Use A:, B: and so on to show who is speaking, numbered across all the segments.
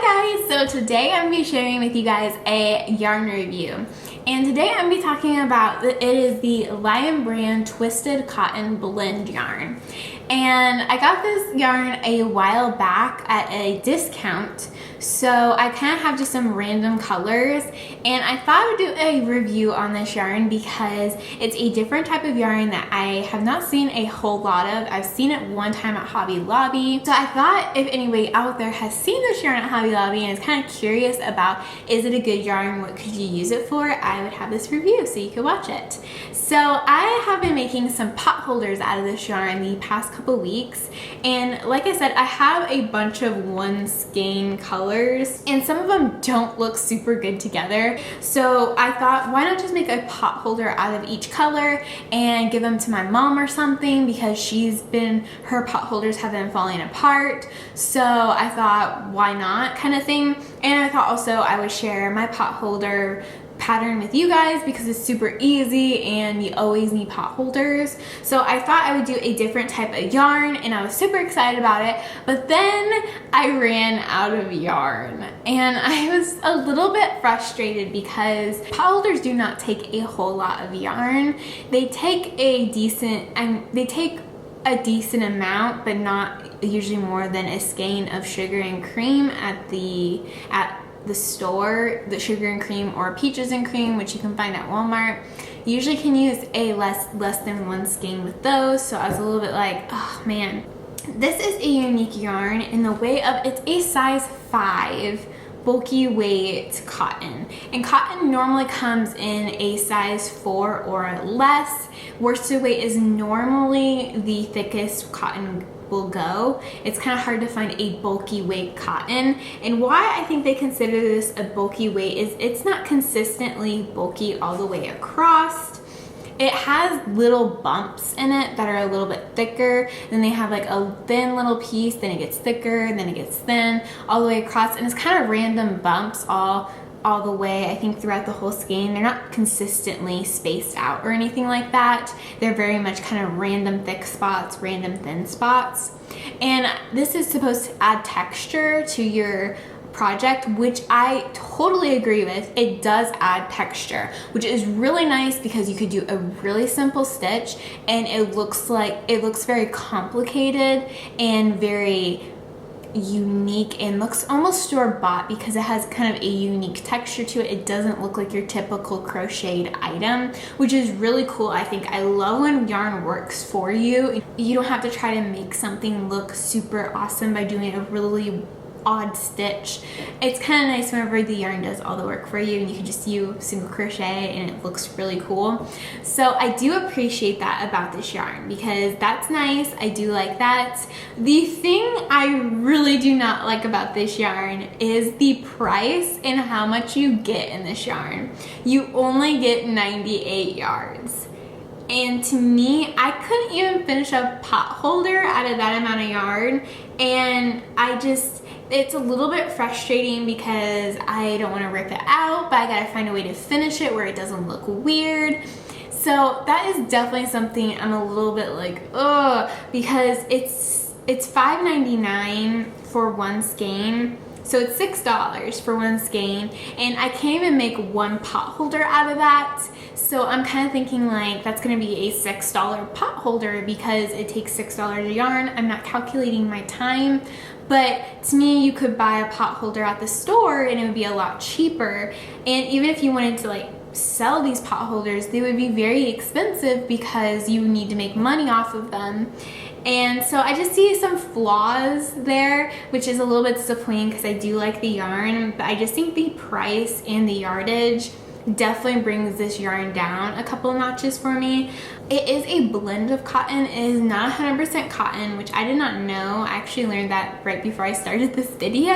A: Hi guys! So today I'm going to be sharing with you guys a yarn review. And today I'm going to be talking about, it is the Lion Brand Twisted Cotton Blend yarn. And I got this yarn a while back at a discount. So I kind of have just some random colors, and I thought I would do a review on this yarn because it's a different type of yarn that I have not seen a whole lot of. I've seen it one time at Hobby Lobby. So I thought if anybody out there has seen this yarn at Hobby Lobby and is kind of curious about, is it a good yarn, what could you use it for, I would have this review so you could watch it. So I have been making some pot holders out of this yarn the past couple weeks, and like I said, I have a bunch of one skein colors and some of them don't look super good together. So I thought, why not just make a pot holder out of each color and give them to my mom or something, because her pot holders have been falling apart. So I thought, why not, kind of thing. And I thought also I would share my pot holder pattern with you guys because it's super easy and you always need pot holders. So I thought I would do a different type of yarn, and I was super excited about it, but then I ran out of yarn and I was a little bit frustrated because pot holders do not take a whole lot of yarn. They take a decent amount, but not usually more than a skein of sugar and cream at the store, the sugar and cream or peaches and cream, which you can find at Walmart. You usually can use a less than one skein with those. So I was a little bit like, oh man. This is a unique yarn in the way of, it's a size 5 bulky weight cotton, and cotton normally comes in a size 4 or less. Worsted weight is normally the thickest cotton will go. It's kind of hard to find a bulky weight cotton, and why I think they consider this a bulky weight is it's not consistently bulky all the way across. It has little bumps in it that are a little bit thicker, then they have like a thin little piece, then it gets thicker, then it gets thin all the way across, and it's kind of random bumps all the way, I think, throughout the whole skein. They're not consistently spaced out or anything like that. They're very much kind of random thick spots, random thin spots. And this is supposed to add texture to your project, which I totally agree with. It does add texture, which is really nice because you could do a really simple stitch and it looks very complicated and very unique and looks almost store-bought because it has kind of a unique texture to it. It doesn't look like your typical crocheted item, which is really cool. I think I love when yarn works for you. You don't have to try to make something look super awesome by doing a really odd stitch. It's kind of nice whenever the yarn does all the work for you and you can just use single crochet and it looks really cool. So I do appreciate that about this yarn because that's nice. I do like that. The thing I really do not like about this yarn is the price and how much you get in this yarn. You only get 98 yards. And to me, I couldn't even finish a pot holder out of that amount of yarn, and it's a little bit frustrating because I don't want to rip it out, but I gotta find a way to finish it where it doesn't look weird. So that is definitely something I'm a little bit like, ugh, because it's $5.99 for one skein. So it's $6 for one skein, and I can't even make one pot holder out of that. So I'm kind of thinking like that's gonna be a $6 pot holder because it takes $6 of yarn. I'm not calculating my time, but to me, you could buy a pot holder at the store and it would be a lot cheaper. And even if you wanted to like sell these pot holders, they would be very expensive because you need to make money off of them. And so I just see some flaws there, which is a little bit disappointing because I do like the yarn, but I just think the price and the yardage definitely brings this yarn down a couple of notches for me. It is a blend of cotton. It is not 100% cotton, which I did not know. I actually learned that right before I started this video.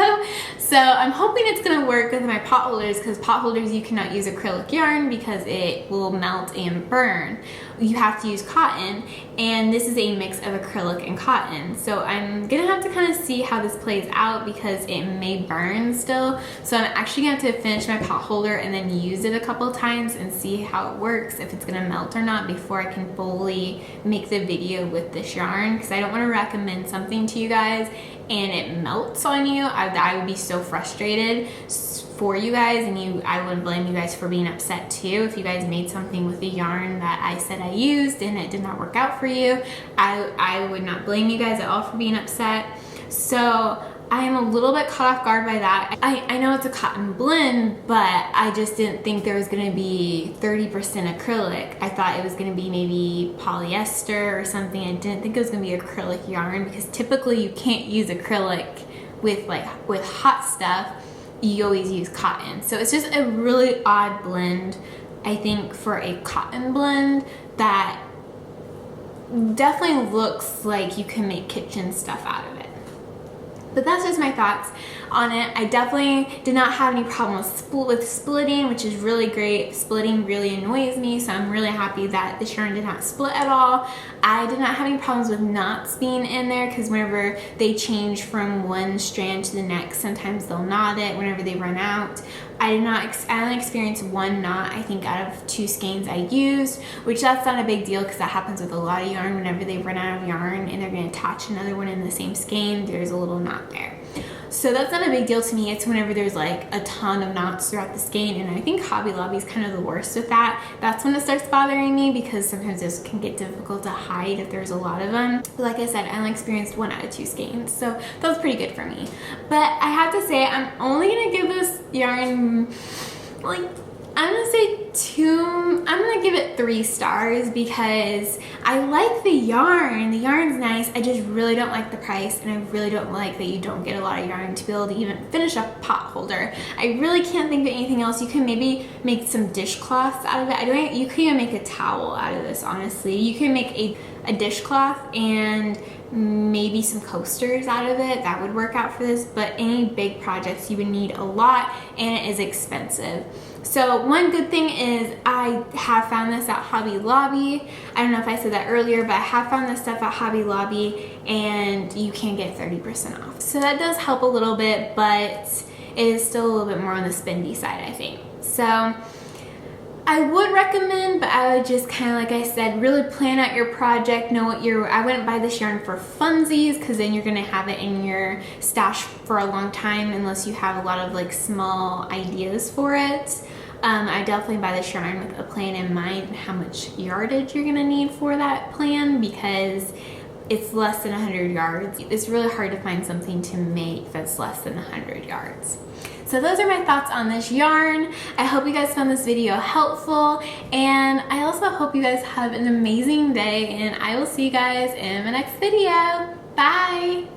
A: So I'm hoping it's gonna work with my pot holders, because pot holders you cannot use acrylic yarn because it will melt and burn. You have to use cotton, and this is a mix of acrylic and cotton. So I'm gonna have to kind of see how this plays out because it may burn still. So I'm actually gonna have to finish my pot holder and then use it a couple times and see how it works, if it's gonna melt or not, before I can fully make the video with this yarn, because I don't want to recommend something to you guys and it melts on you. I would be so frustrated for you guys, and I would blame you guys for being upset too if you guys made something with the yarn that I said I used and it did not work out for you. I would not blame you guys at all for being upset. So I am a little bit caught off guard by that. I know it's a cotton blend, but I just didn't think there was gonna be 30% acrylic. I thought it was gonna be maybe polyester or something. I didn't think it was gonna be acrylic yarn, because typically you can't use acrylic with hot stuff. You always use cotton. So it's just a really odd blend, I think, for a cotton blend that definitely looks like you can make kitchen stuff out of it. But that's just my thoughts on it. I definitely did not have any problem with splitting, which is really great. Splitting really annoys me, so I'm really happy that this yarn did not split at all. I did not have any problems with knots being in there, because whenever they change from one strand to the next, sometimes they'll knot it whenever they run out. I only experienced one knot, I think, out of 2 skeins I used, which that's not a big deal, because that happens with a lot of yarn. Whenever they run out of yarn and they're going to attach another one in the same skein, there's a little knot there. So that's not a big deal to me. It's whenever there's like a ton of knots throughout the skein, and I think Hobby Lobby is kind of the worst with that. That's when it starts bothering me, because sometimes this can get difficult to hide if there's a lot of them. But like I said, I only experienced 1 out of 2 skeins, so that was pretty good for me. But I have to say, I'm only gonna give this yarn, like, I'm gonna give it 3 stars, because I like the yarn. The yarn's nice. I just really don't like the price, and I really don't like that you don't get a lot of yarn to be able to even finish a pot holder. I really can't think of anything else. You can maybe make some dishcloths out of it. You can even make a towel out of this, honestly. You can make a dishcloth and maybe some coasters out of it. That would work out for this, but any big projects you would need a lot, and it is expensive. So one good thing is I have found this at Hobby Lobby. I don't know if I said that earlier, but I have found this stuff at Hobby Lobby, and you can get 30% off. So that does help a little bit, but it is still a little bit more on the spendy side, I think. So I would recommend, but I would just kind of, like I said, really plan out your project, know what I wouldn't buy this yarn for funsies, because then you're gonna have it in your stash for a long time unless you have a lot of like small ideas for it. I definitely buy this yarn with a plan in mind and how much yardage you're gonna need for that plan, because it's less than 100 yards. It's really hard to find something to make that's less than 100 yards. So those are my thoughts on this yarn. I hope you guys found this video helpful, and I also hope you guys have an amazing day, and I will see you guys in my next video. Bye!